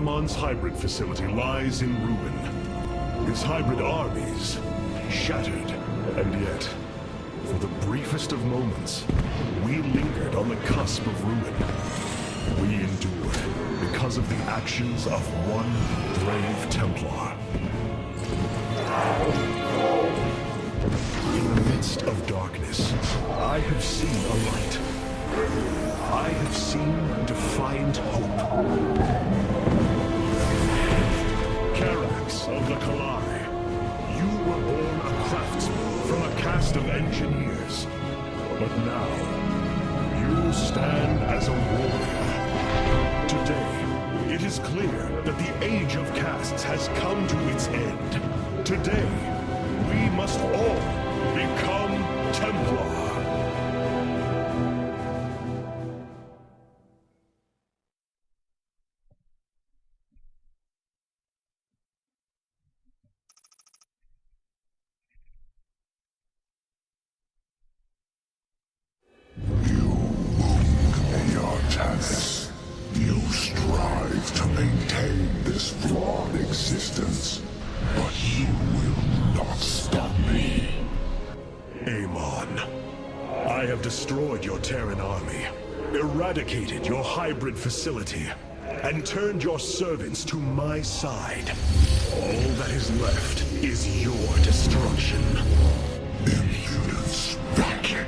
Amon's hybrid facility lies in ruin. His hybrid armies shattered, and yet, for the briefest of moments, we lingered on the cusp of ruin. We endured because of the actions of one brave Templar. In the midst of darkness, I have seen a light. I have seen defiant hope. Carax of the Kalai, you were born a craftsman from a caste of engineers. But now, you stand as a warrior. Today, it is clear that the age of castes has come to its end. Today, we must all become Templar. You strive to maintain this flawed existence, but you will not stop me. Amon, I have destroyed your Terran army, eradicated your hybrid facility, and turned your servants to my side. All that is left is your destruction. Impudence, vacuum.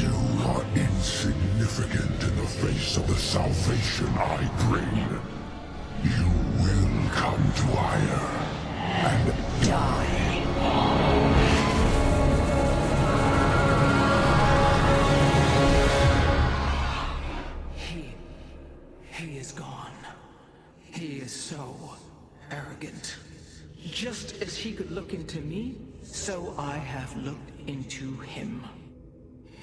You are insignificant in the face of the salvation I bring. You will come to Ire and die. He is gone. He is so arrogant. Just as he could look into me, so I have looked into him.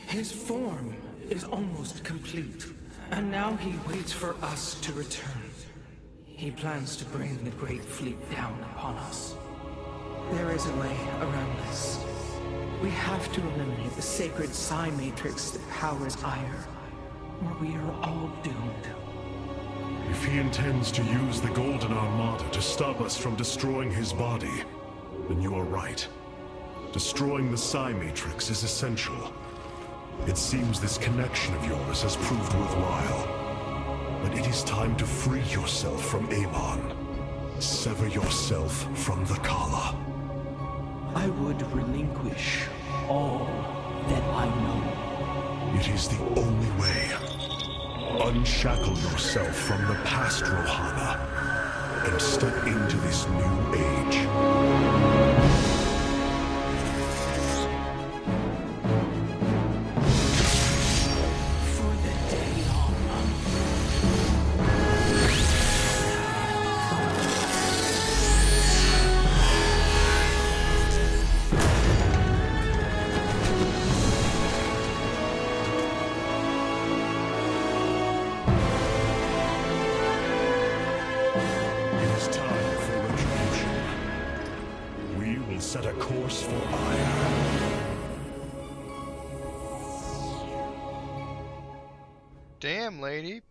His form is almost complete, and now he waits for us to return. He plans to bring the Great Fleet down upon us. There is a way around this. We have to eliminate the sacred psi matrix that powers Ire, or we are all doomed. If he intends to use the Golden Armada to stop us from destroying his body, then you are right. Destroying the psi matrix is essential. It seems this connection of yours has proved worthwhile. But it is time to free yourself from Amon. Sever yourself from the Kala. I would relinquish all that I know. It is the only way. Unshackle yourself from the past, Rohana, and step into this new age. Set a course for Ire. Damn, lady.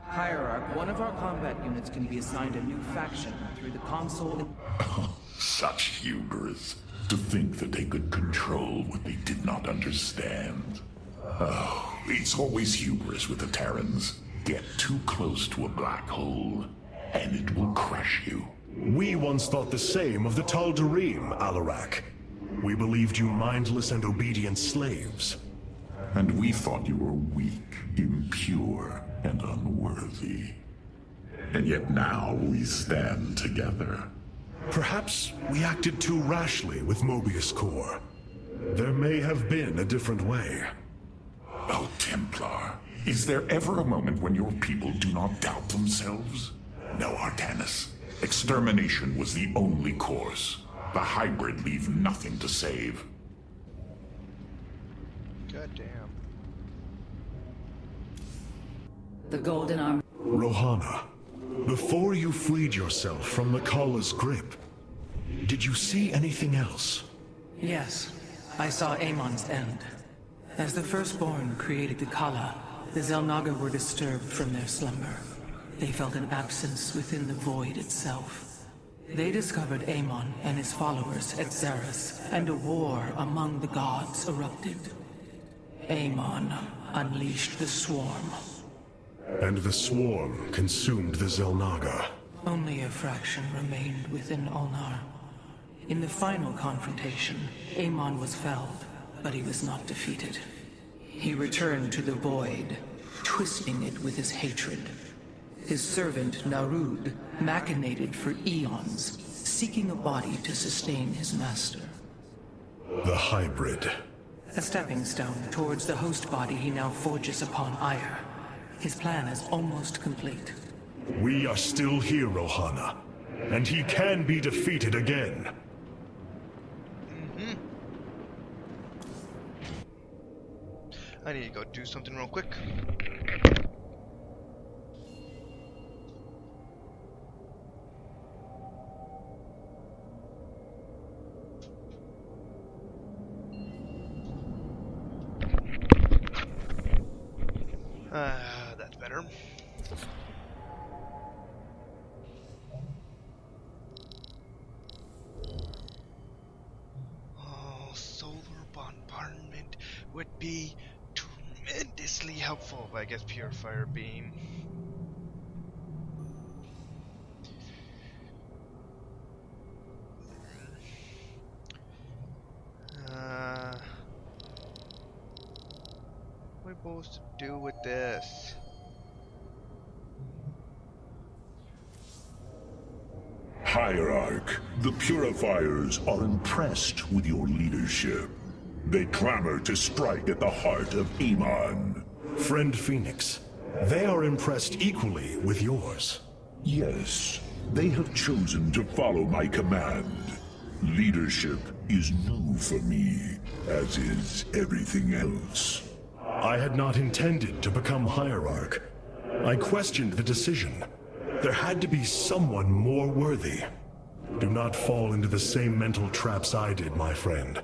Hierarch, one of our combat units can be assigned a new faction through the console. Such hubris. To think that they could control what they did not understand. Oh, it's always hubris with the Terrans. Get too close to a black hole, and it will crush you. We once thought the same of the Tal'Darim, Alarak. We believed you mindless and obedient slaves. And we thought you were weak, impure, and unworthy. And yet now we stand together. Perhaps we acted too rashly with Mobius Core. There may have been a different way. Oh, Templar, is there ever a moment when your people do not doubt themselves? No, Artanis. Extermination was the only course. The hybrid leave nothing to save. Goddamn. The Golden Arm. Rohana, before you freed yourself from the Kala's grip, did you see anything else? Yes, I saw Amon's end. As the Firstborn created the Kala, the Xel'Naga were disturbed from their slumber. They felt an absence within the void itself. They discovered Amon and his followers at Xeris, and a war among the gods erupted. Amon unleashed the Swarm. And the Swarm consumed the Xel'Naga. Only a fraction remained within Ulnar. In the final confrontation, Amon was felled, but he was not defeated. He returned to the void, twisting it with his hatred. His servant, Narud, machinated for eons, seeking a body to sustain his master. The hybrid. A stepping stone towards the host body he now forges upon Ire. His plan is almost complete. We are still here, Rohana. And he can be defeated again. I need to go do something real quick. That's better. Oh, solar bombardment would be tremendously helpful, but I guess Purifier Beam. What am I supposed to do with this? Hierarch, the Purifiers are impressed with your leadership. They clamor to strike at the heart of Amon. Friend Phoenix, they are impressed equally with yours. Yes, they have chosen to follow my command. Leadership is new for me, as is everything else. I had not intended to become Hierarch. I questioned the decision. There had to be someone more worthy. Do not fall into the same mental traps I did, my friend.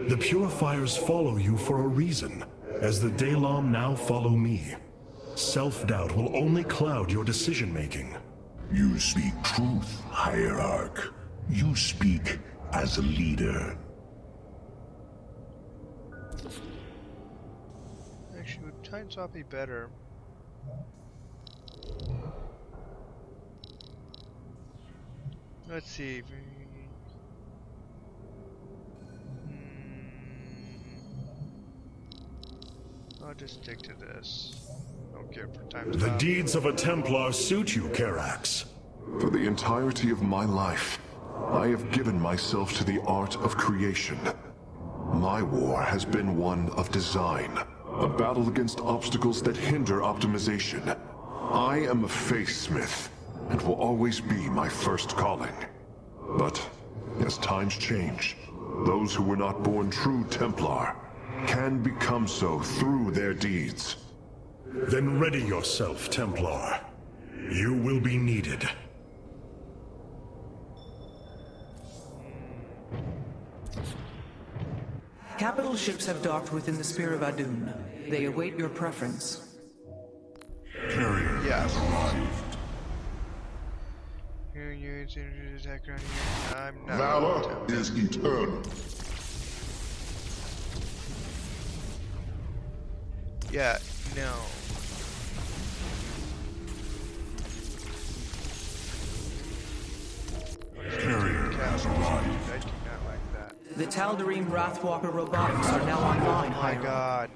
The Purifiers follow you for a reason, as the Dalam now follow me. Self-doubt will only cloud your decision-making. You speak truth, Hierarch. You speak as a leader. Actually, would Time Swap be better? Let's see. I'll just stick to this. Don't care for time. The deeds of a Templar suit you, Karax. For the entirety of my life, I have given myself to the art of creation. My war has been one of design, a battle against obstacles that hinder optimization. I am a faithsmith, and will always be my first calling. But, as times change, those who were not born true Templar can become so through their deeds. Then ready yourself, Templar. You will be needed. Capital ships have docked within the Spear of Adun. They await your preference. Carrier Yes. arrived. Here you introduce attack around here. I'm not. Valor is eternal. Yeah, no. Carrier has arrived. I do not like that. The Tal'Darim Wrathwalker robotics are now online, Oh my Hierarch. god.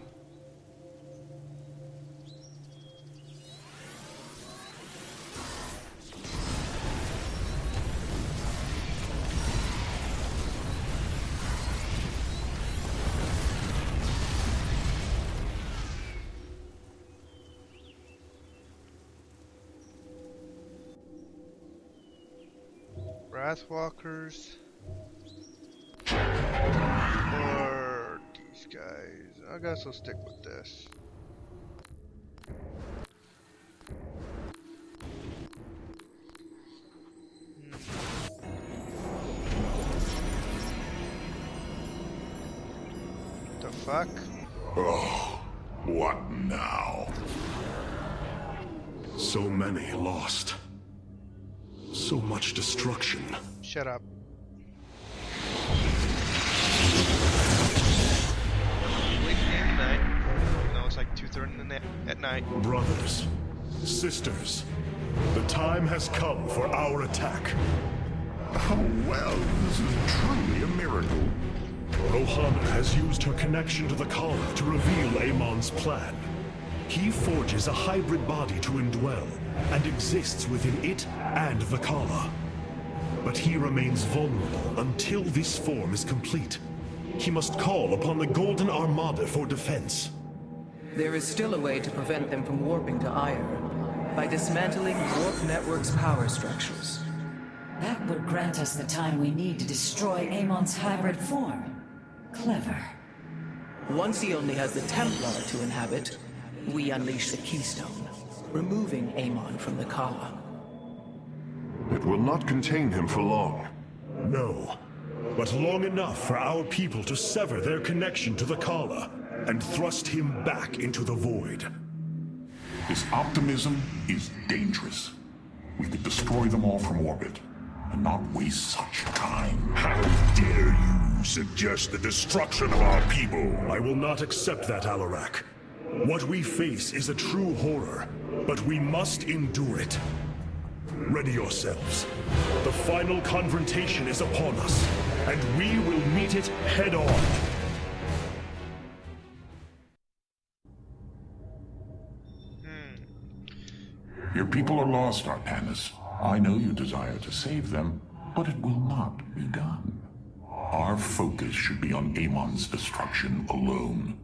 Wrathwalkers. Or these guys. I guess I'll stick with this. The fuck? Oh, what now? So many lost. So much destruction. Shut up. Late game of night. No, it's like 2:30 at night. Brothers, sisters, the time has come for our attack. Oh, well, this is truly a miracle. Rohana has used her connection to the Kala to reveal Amon's plan. He forges a hybrid body to indwell, and exists within it and the Kala. But he remains vulnerable until this form is complete. He must call upon the Golden Armada for defense. There is still a way to prevent them from warping to Ire, by dismantling Warp Network's power structures. That would grant us the time we need to destroy Amon's hybrid form. Clever. Once he only has the Templar to inhabit, we unleash the Keystone, removing Amon from the Kala. It will not contain him for long. No, but long enough for our people to sever their connection to the Kala and thrust him back into the void. This optimism is dangerous. We could destroy them all from orbit, and not waste such time. How dare you suggest the destruction of our people? I will not accept that, Alarak. What we face is a true horror, but we must endure it. Ready yourselves. The final confrontation is upon us, and we will meet it head on. Your people are lost, Artanis. I know you desire to save them, but it will not be done. Our focus should be on Amon's destruction alone.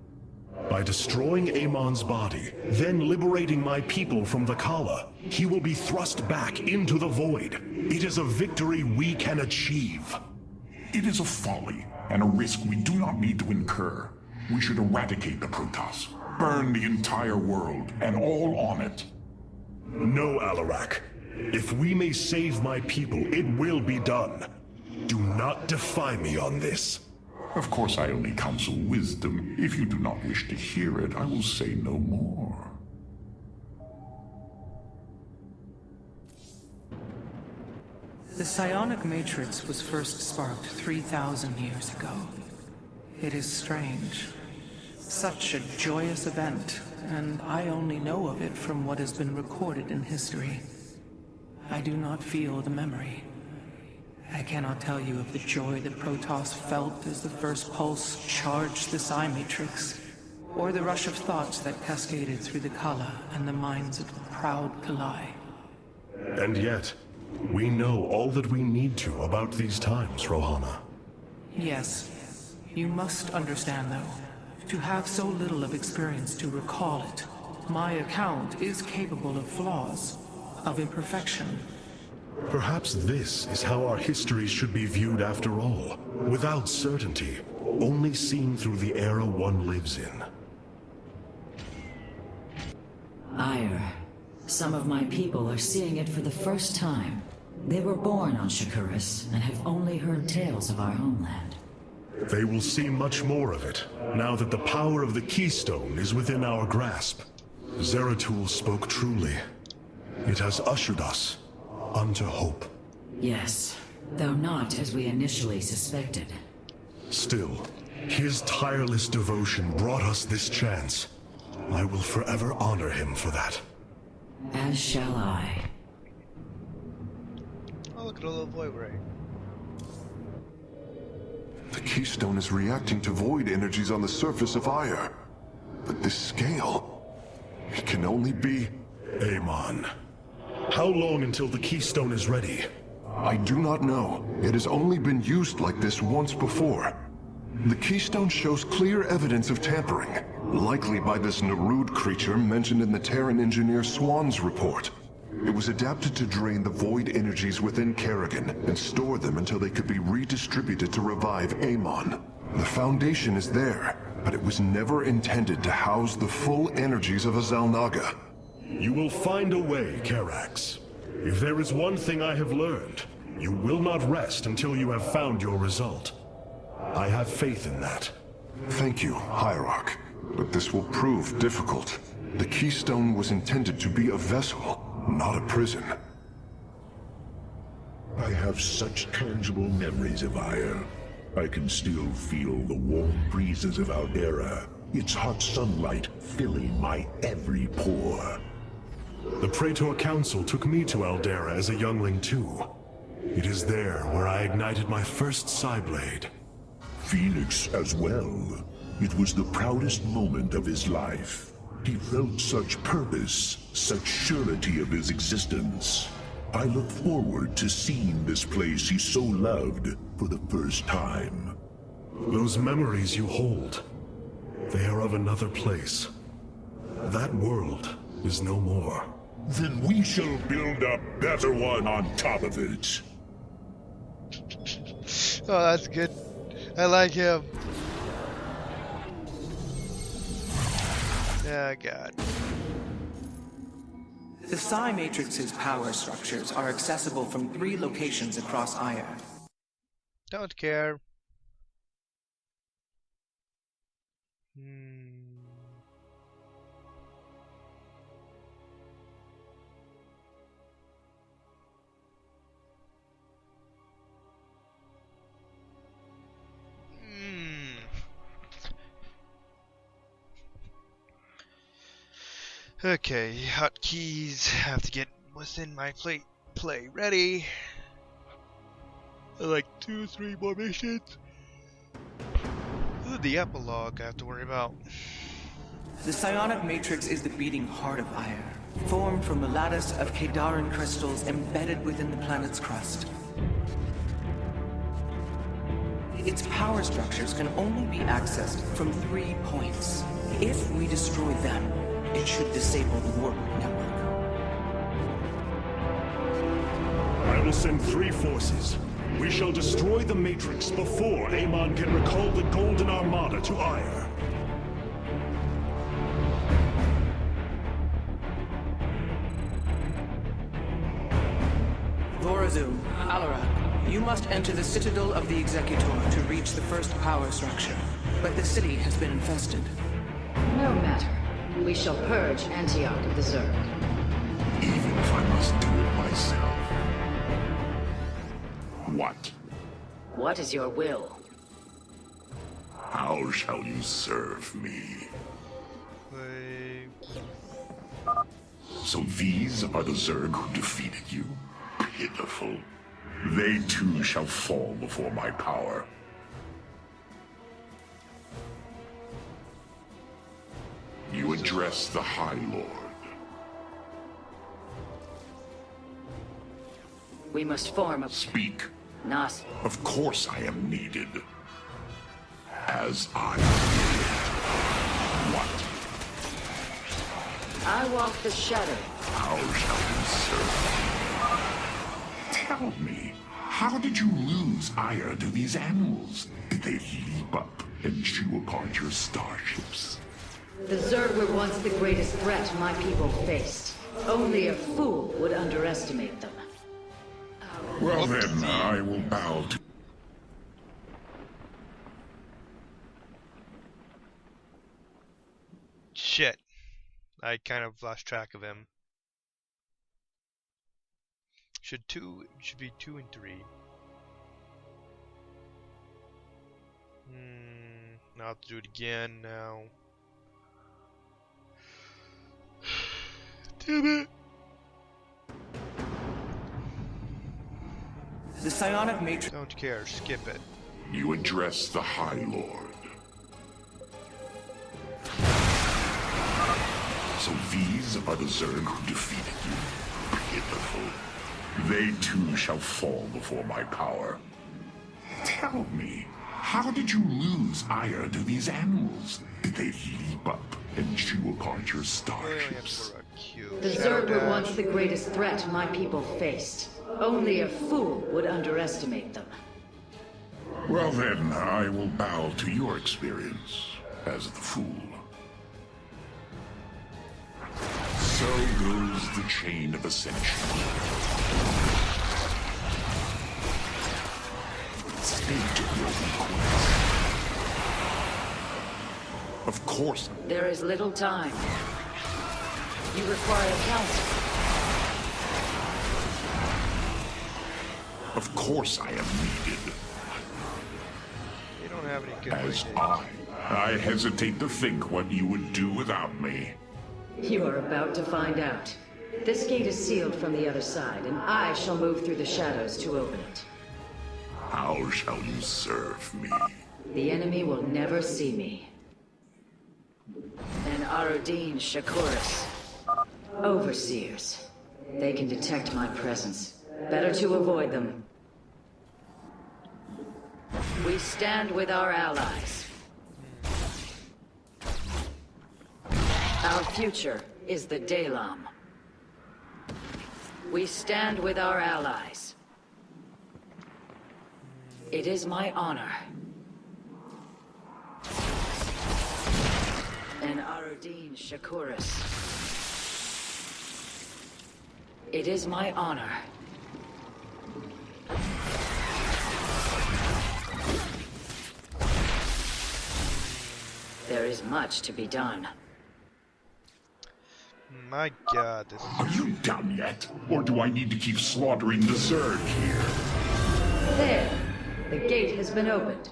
By destroying Amon's body, then liberating my people from the Kala, he will be thrust back into the void. It is a victory we can achieve. It is a folly, and a risk we do not need to incur. We should eradicate the Protoss, burn the entire world, and all on it. No, Alarak. If we may save my people, it will be done. Do not defy me on this. Of course, I only counsel wisdom. If you do not wish to hear it, I will say no more. The psionic matrix was first sparked 3,000 years ago. It is strange. Such a joyous event, and I only know of it from what has been recorded in history. I do not feel the memory. I cannot tell you of the joy that Protoss felt as the first pulse charged the psi matrix, or the rush of thoughts that cascaded through the Kala and the minds of the proud Kalai. And yet, we know all that we need to about these times, Rohana. Yes. You must understand, though, to have so little of experience to recall it, my account is capable of flaws, of imperfection. Perhaps this is how our histories should be viewed after all, without certainty, only seen through the era one lives in. Ire. Some of my people are seeing it for the first time. They were born on Shakuras and have only heard tales of our homeland. They will see much more of it, now that the power of the Keystone is within our grasp. Zeratul spoke truly. It has ushered us unto hope. Yes, though not as we initially suspected. Still, his tireless devotion brought us this chance. I will forever honor him for that. As shall I. Oh, look at a little boy ray. The Keystone is reacting to void energies on the surface of Ire. But this scale, it can only be... Amon. How long until the Keystone is ready? I do not know. It has only been used like this once before. The Keystone shows clear evidence of tampering, likely by this Narud creature mentioned in the Terran engineer Swan's report. It was adapted to drain the void energies within Kerrigan and store them until they could be redistributed to revive Amon. The foundation is there, but it was never intended to house the full energies of a Xel'Naga. You will find a way, Karax. If there is one thing I have learned, you will not rest until you have found your result. I have faith in that. Thank you, Hierarch. But this will prove difficult. The Keystone was intended to be a vessel, not a prison. I have such tangible memories of Ire. I can still feel the warm breezes of Aldera, its hot sunlight filling my every pore. The Praetor Council took me to Aldera as a youngling too. It is there where I ignited my first Psyblade. Phoenix as well. It was the proudest moment of his life. He felt such purpose, such surety of his existence. I look forward to seeing this place he so loved for the first time. Those memories you hold, they are of another place. That world is no more. Then we shall build a better one on top of it. Oh, that's good. I like him. Oh, God. The Psi Matrix's power structures are accessible from 3 locations across Ire. Don't care. Okay, hotkeys. Have to get what's in my play ready. Like 2 or 3 more missions. This is the epilogue I have to worry about. The psionic matrix is the beating heart of Ire, formed from a lattice of Kadaran crystals embedded within the planet's crust. Its power structures can only be accessed from 3 points. If we destroy them, it should disable the warp network. I will send 3 forces. We shall destroy the Matrix before Amon can recall the Golden Armada to Ire. Vorazun, Alarak, you must enter the Citadel of the Executor to reach the first power structure. But the city has been infested. No matter. We shall purge Antioch of the Zerg. Even if I must do it myself. What? What is your will? How shall you serve me? So these are the Zerg who defeated you? Pitiful. They too shall fall before my power. You address the High Lord. We must form a... Speak. Not... Of course I am needed. As I did. What? I walk the shadow. How shall you serve me? Tell me, how did you lose ire to these animals? Did they leap up and chew apart your starships? The Zerg were once the greatest threat my people faced. Only a fool would underestimate them. Well then, I will bow to... Shit. I kind of lost track of him. Should be 2 and 3. I'll have to do it again now. Damn it. The psionic matrix... Don't care, skip it. You address the High Lord. So these are the Zerg who defeated you. Pitiful. They too shall fall before my power. Tell me, how did you lose ire to these animals? Did they leap up and chew apart your starships? The Zerg were once the greatest threat my people faced. Only a fool would underestimate them. Well then, I will bow to your experience as the fool. So goes the chain of ascension. State your request. Of course. There is little time. You require counsel. Of course I am needed. You don't have any good As ideas. I hesitate to think what you would do without me. You are about to find out. This gate is sealed from the other side, and I shall move through the shadows to open it. How shall you serve me? The enemy will never see me. And Arudin Shakuris. Overseers. They can detect my presence. Better to avoid them. We stand with our allies. Our future is the Dalam. We stand with our allies. It is my honor. And Arudin Shakuris. It is my honor. There is much to be done. My god, this is... Are you done yet? Or do I need to keep slaughtering the Zerg here? There! The gate has been opened.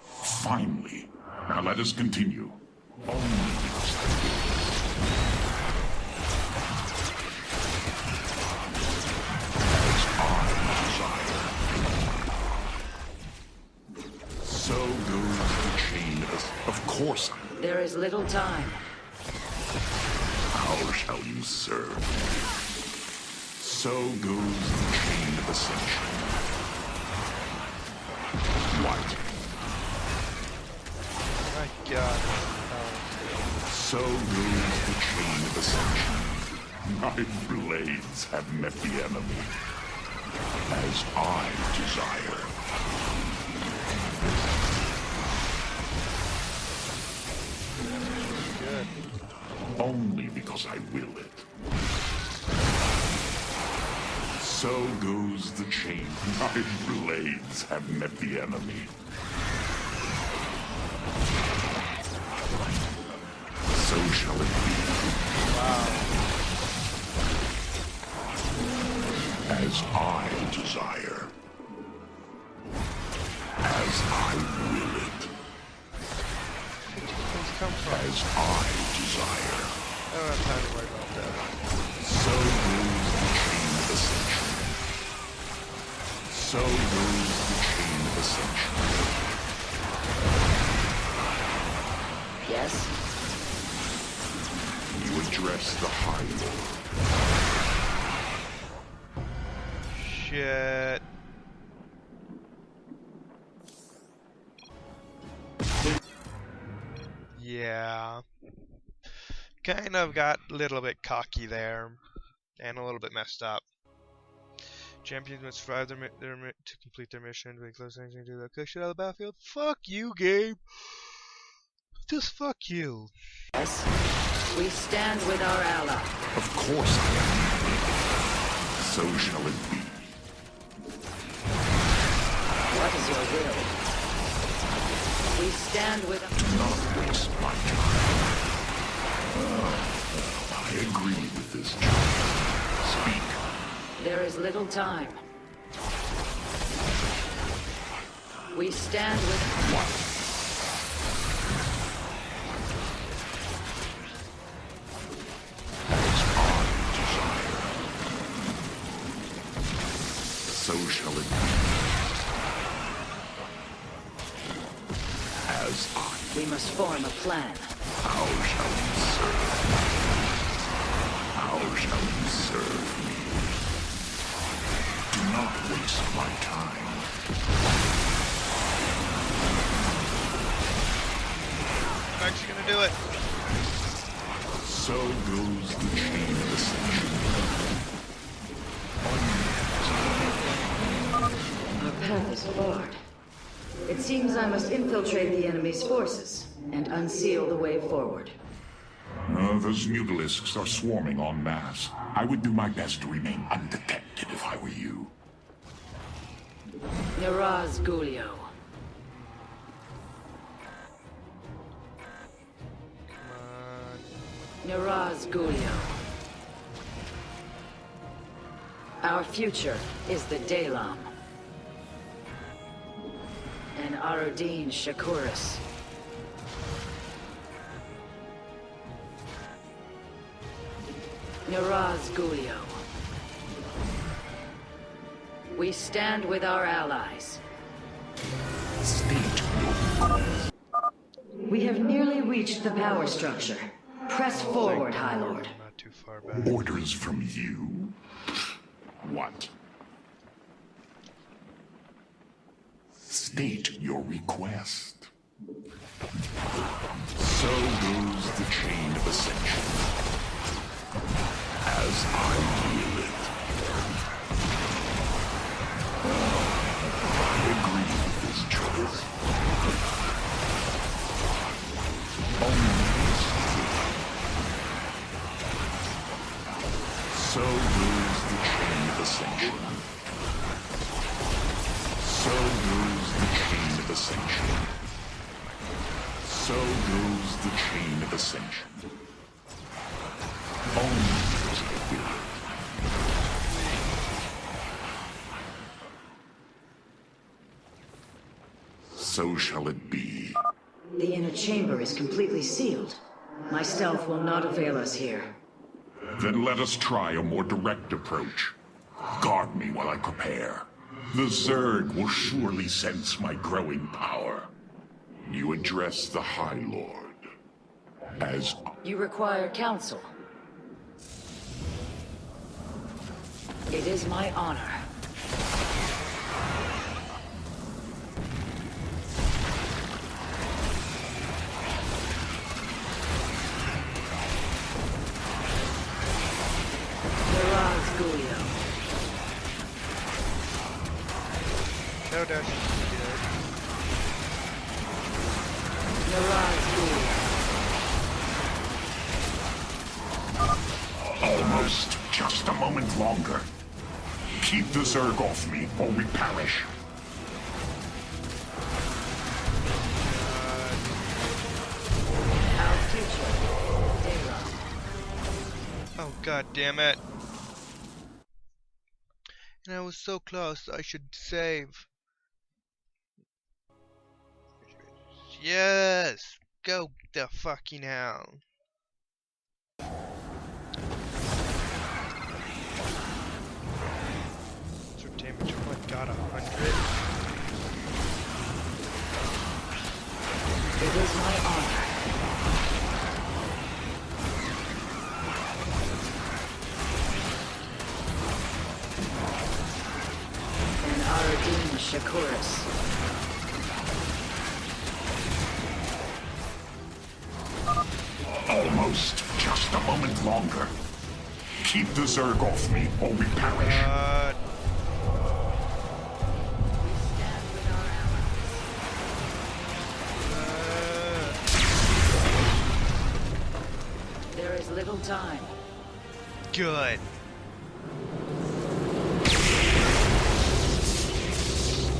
Finally. Now let us continue. Only because I desire. So goes the chain of course. There is little time. How shall you serve? So goes the chain of ascension. What? My god. So goes the chain of ascension. My blades have met the enemy, as I desire. Good. Only because I will it. So goes the chain. My blades have met the enemy. So shall it be. As I desire. As I will it. Things come from. As I desire. I don't have time to worry about that. So goes the chain of ascension. So goes the chain of ascension. Yes? You address the High Lord. Shit. Yeah. Kind of got a little bit cocky there. And a little bit messed up. Champions must strive to complete their mission. To close anything to the cushion out of the battlefield. Fuck you, game. Just fuck you. Yes? We stand with our ally. Of course I am. So shall it be. What is your will? We stand with... Do not waste my time. I agree with this choice. Speak. There is little time. We stand with... What? So shall it be. As I. We must form a plan. How shall you serve me? How shall you serve me? Do not waste my time. I'm actually gonna do it. So goes the chain of ascension. Our path is barred. It seems I must infiltrate the enemy's forces and unseal the way forward. Those mutilisks are swarming en masse. I would do my best to remain undetected if I were you. Niraz Gulio. Niraz Gulio. Our future is the Dalam. And Arodin Shakuris. Naraz Gulio. We stand with our allies. State. We have nearly reached the power structure. Press forward, High Lord. Not too far back. Orders from you? What? State your request. So goes the chain of ascension. As I wield it. I agree with this choice. Only this so goes the chain of ascension. So goes the chain of ascension. So goes the chain of ascension. Only as I will. So shall it be. The inner chamber is completely sealed. My stealth will not avail us here. Then let us try a more direct approach. Guard me while I prepare. The Zerg will surely sense my growing power. You address the High Lord. As You require counsel. It is my honor. Naraz Gulio. No dash. Naraz Gulio. almost just a moment longer. Keep the Zerg off me, or we perish. Our future. Dara. Oh, god damn it. And I was so close, I should save. Yes! Go the fucking hell. So damage, oh my god, 100. It is my honor. And Aradin Shakuris. Almost just a moment longer. Keep the Zerg off me, or we perish. Stand with our allies. There is little time. Good.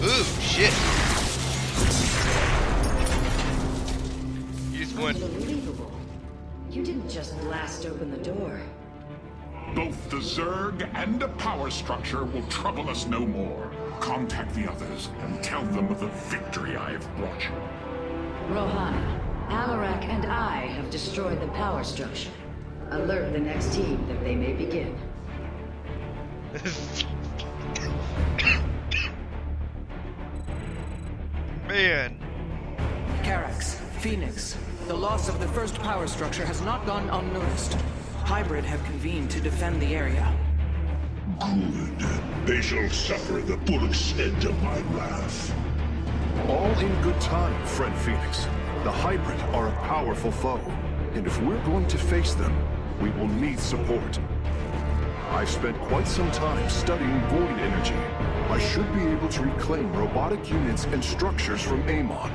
Ooh, shit. Use one. Unbelievable. You didn't just blast open the door. Both the Zerg and the power structure will trouble us no more. Contact the others and tell them of the victory I have brought you. Rohan, Alarak and I have destroyed the power structure. Alert the next team that they may begin. Man. Carax, Phoenix, the loss of the first power structure has not gone unnoticed. Hybrid have convened to defend the area. Good. They shall suffer the full extent of my wrath. All in good time, friend Phoenix. The Hybrid are a powerful foe, and if we're going to face them, we will need support. I've spent quite some time studying void energy. I should be able to reclaim robotic units and structures from Amon.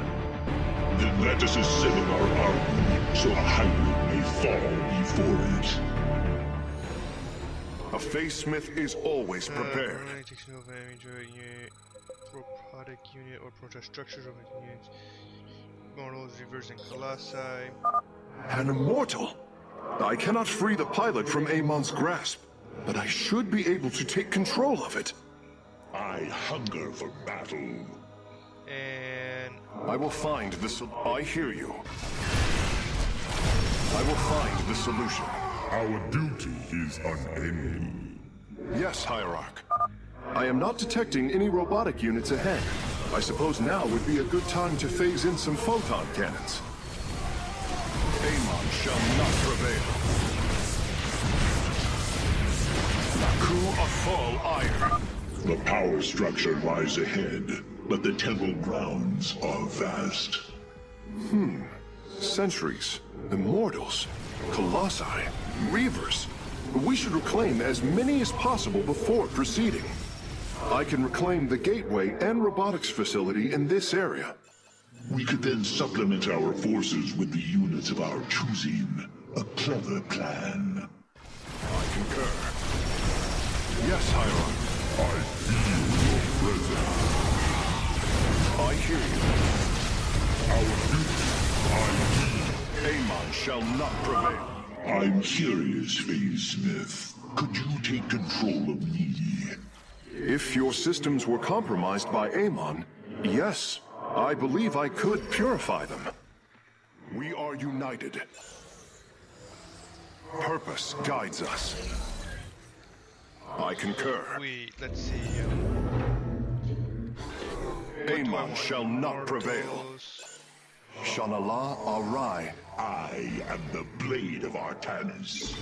Then let us assemble our army, so a hybrid may fall before it. A Phase Smith is always prepared. Takes no damage or unit, robotic unit or protect structures of units. Models reversing colossi. An immortal! I cannot free the pilot from Amon's grasp, but I should be able to take control of it. I hunger for battle. And then I will find the I hear you. I will find the solution. Our duty is unending. Yes, Hierarch. I am not detecting any robotic units ahead. I suppose now would be a good time to phase in some photon cannons. Amon shall not prevail. Naku of Fall Ire. The power structure lies ahead, but the temple grounds are vast. Sentries, Immortals, Colossi, Reavers. We should reclaim as many as possible before proceeding. I can reclaim the gateway and robotics facility in this area. We could then supplement our forces with the units of our choosing. A clever plan. I concur. Yes, Hierarch. I feel your presence. I hear you. Our duty, Amon shall not prevail. I'm curious, Phase Smith. Could you take control of me? If your systems were compromised by Amon, yes, I believe I could purify them. We are united. Purpose guides us. I concur. let's see. Amon shall not prevail. Shanala Arai. I am the blade of Artanis.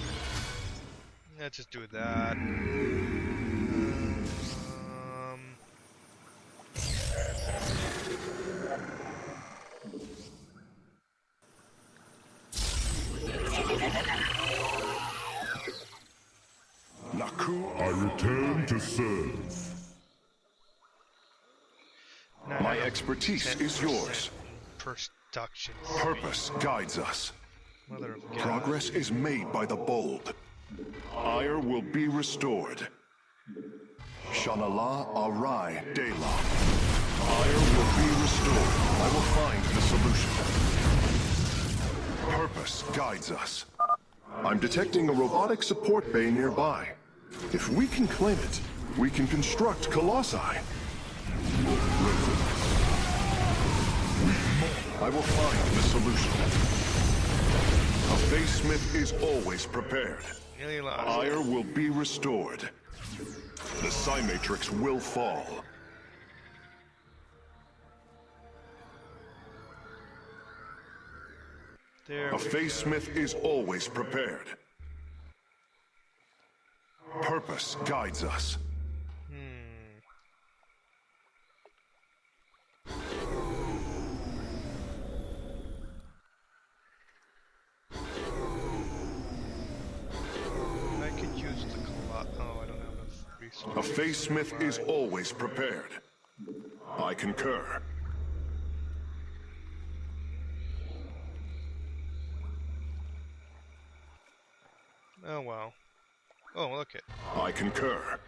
Let's just do that. Naku. I return to serve. My expertise is yours. Production. Purpose guides us. Mother of God. Progress is made by the bold. Ire will be restored. Shanala Arai Dela. Ire will be restored. I will find the solution. Purpose guides us. I'm detecting a robotic support bay nearby. If we can claim it, we can construct Colossi. I will find the solution. A Phase-Smith is always prepared. Nearly lost. Ire will be restored. The Psi-Matrix will fall. There A we go. Phase-Smith is always prepared. Purpose guides us. I could use the Colossi. Oh, I don't have enough resources. A Phase-Smith is always prepared. I concur. Oh well. Oh, look it. I concur.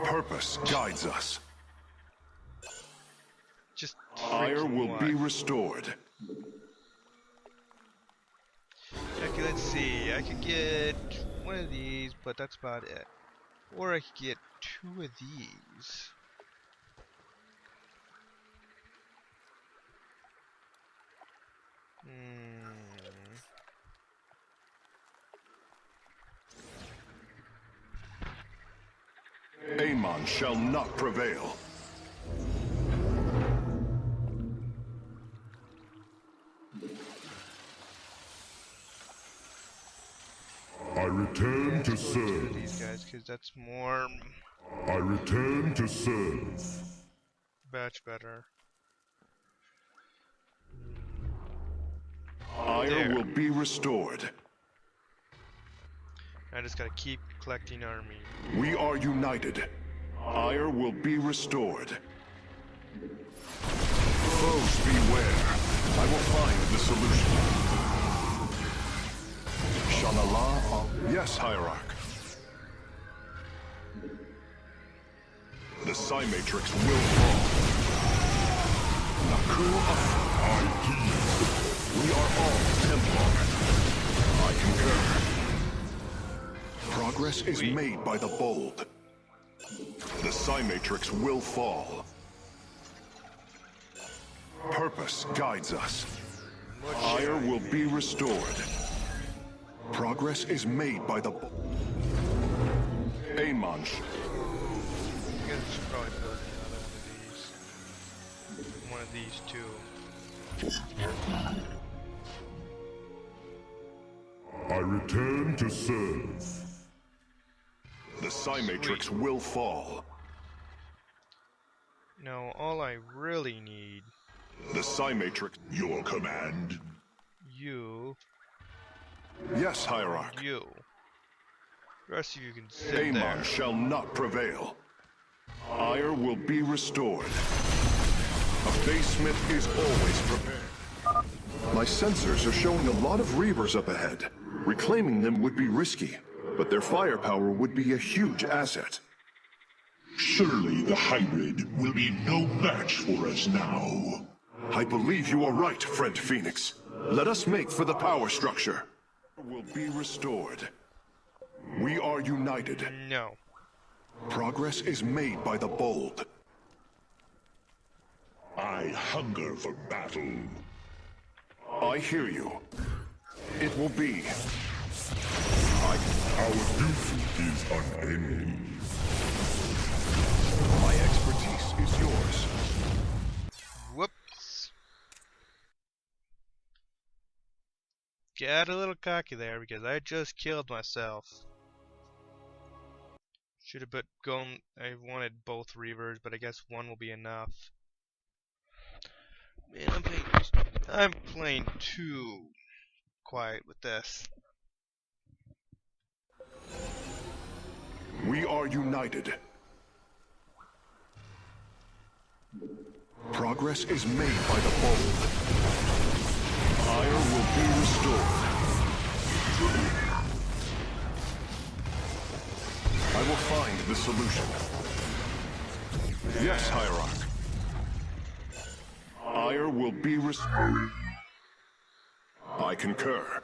Purpose guides us. Just Ire freaking will what? be restored. Okay, let's see. I could get one of these, but that's about it. Or I could get two of these. Amon shall not prevail. I return to Two of serve. these guys, because that's more I return to serve. much better. Ire There. will be restored. I just gotta keep collecting army. We are united. Ire will be restored. Foes beware. I will find the solution. Shanala. Yes, Hierarch. The Psi-Matrix will fall. Naku of We are all Templar. I concur. Progress is made by the bold. The Psi-Matrix will fall. Purpose guides us. Ire will be restored. Progress is made by the... Amon. I guess I should probably build another one of these two. I return to serve. The Psi Matrix will fall. No, all I really need... The Psi Matrix... Your command. You... Yes, Hierarch. You. The rest of you can sit Amon there. shall not prevail. Ire will be restored. A Basemith is always prepared. My sensors are showing a lot of Reavers up ahead. Reclaiming them would be risky, but their firepower would be a huge asset. Surely the hybrid will be no match for us now. I believe you are right, friend Phoenix. Let us make for the power structure. Will be restored. We are united. No. Progress is made by the bold. I hunger for battle. I hear you. It will be. Our duty is unending. My expertise is yours. Whoops. Got a little cocky there because I just killed myself. Should have gone. I wanted both Reavers, but I guess one will be enough. Man, I'm playing too quiet with this. We are united. Progress is made by the bold. Ire will be restored. I will find the solution. Yes, Hierarch. Ire will be restored. I concur.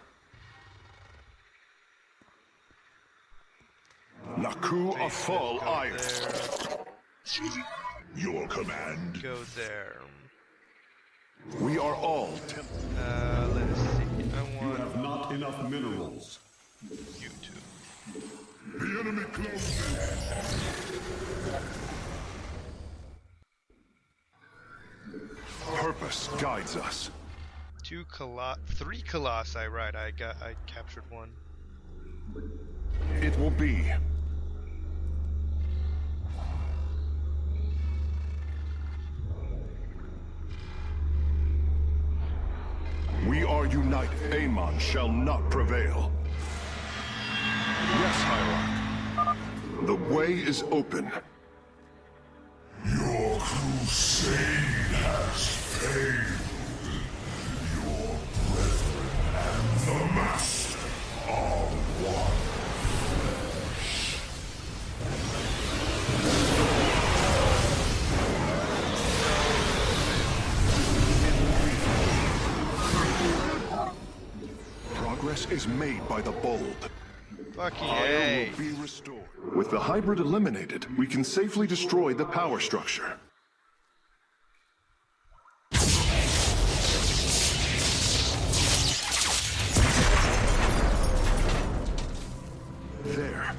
Naku Afal Ire. Your command. Go there. We are all Let's see. I You want have not enough minerals. you two. The enemy closes. Purpose guides us. Three colossi, right? I captured one. It will be. We are united. Amon shall not prevail. Yes, Hierarch. The way is open. Your crusade has failed. Your brethren and the Master are one. Progress is made by the bold. Fucking Ire A. will be restored. With the hybrid eliminated, we can safely destroy the power structure. There.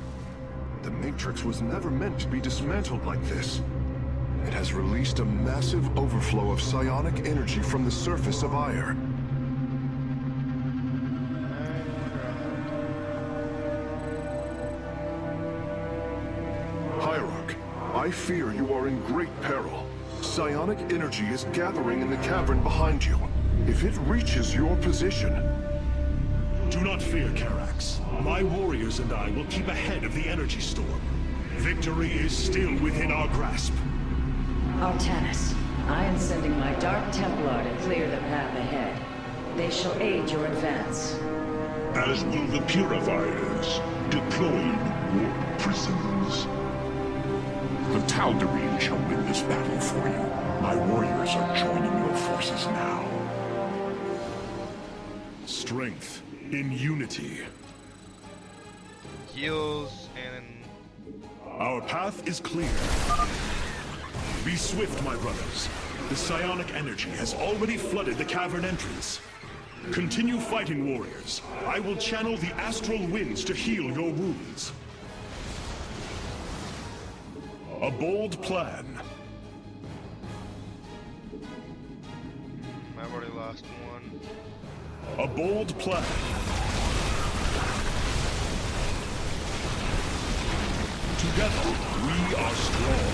The Matrix was never meant to be dismantled like this. It has released a massive overflow of psionic energy from the surface of Ire. Hierarch, I fear you are in great peril. Psionic energy is gathering in the cavern behind you. If it reaches your position... Do not fear, Karax. My warriors and I will keep ahead of the energy storm. Victory is still within our grasp. Artanis, I am sending my Dark Templar to clear the path ahead. They shall aid your advance. As will the Purifiers, deployed warp prisons. The Tal'Darim shall win this battle for you. My warriors are joining your forces now. Strength in unity. Heals and Our path is clear. Be swift, my brothers. The psionic energy has already flooded the cavern entrance. Continue fighting, warriors. I will channel the astral winds to heal your wounds. A bold plan. I've already lost one. A bold plan. Together, we are strong.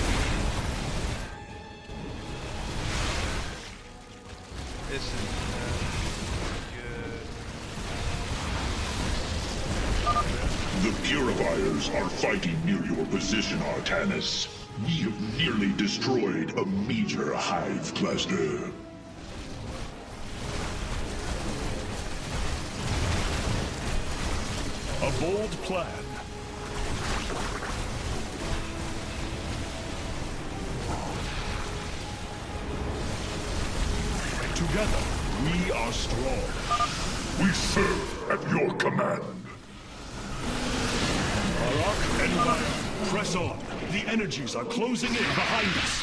This is good. The Purifiers are fighting near your position, Artanis. We have nearly destroyed a major hive cluster. A bold plan. Together, we are strong. We serve at your command. Arak and Raya, press on. The energies are closing in behind us.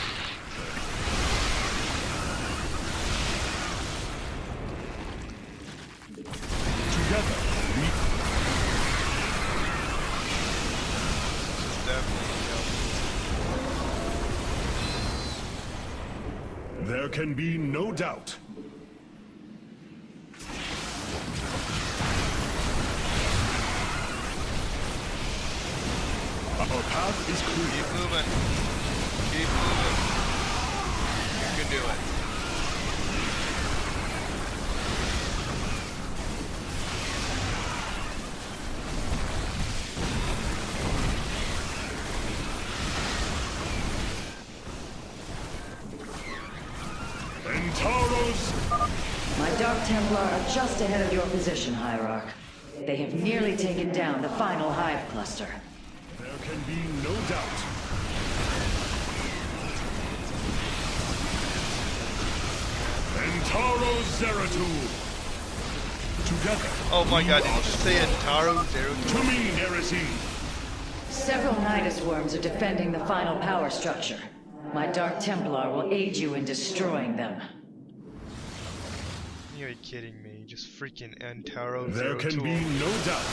Together, we... This is definitely There can be no doubt. Our path is clear. Keep moving. Keep moving. You can do it. My Dark Templar are just ahead of your position, Hierarch. They have nearly taken down the final hive cluster. There can be no doubt. Entaro Zeratul. Together. Oh my god, did we you just say Entaro Zero? To me, Nerazine. Several Nidus worms are defending the final power structure. My Dark Templar will aid you in destroying them. You're kidding me. Just freaking Entaro There Zero can Tool. be no doubt.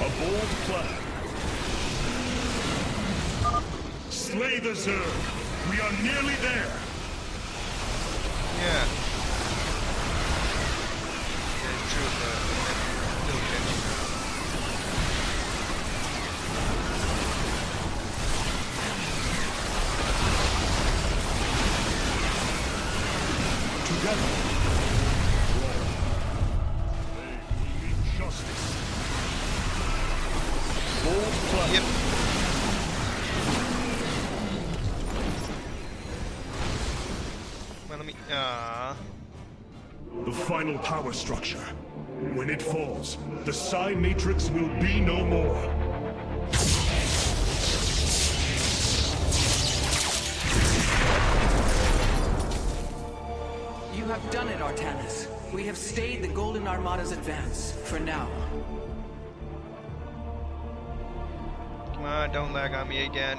A bold plan. Slay the Zerg. We are nearly there. Yeah. It's true, but still catching up. Together. We need justice. Bold plan. Yep. Well, let me. The final power structure. When it falls, the Psi Matrix will be no more. You have done it, Artanis. We have stayed the Golden Armada's advance, for now. Come on, don't lag on me again.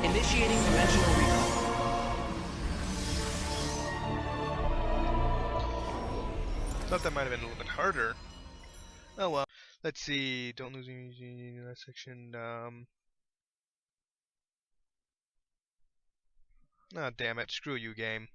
Initiating dimensional recall. Thought that might have been a little bit harder. Oh well. Let's see. Don't lose any in that section. Oh, damn it. Screw you, game.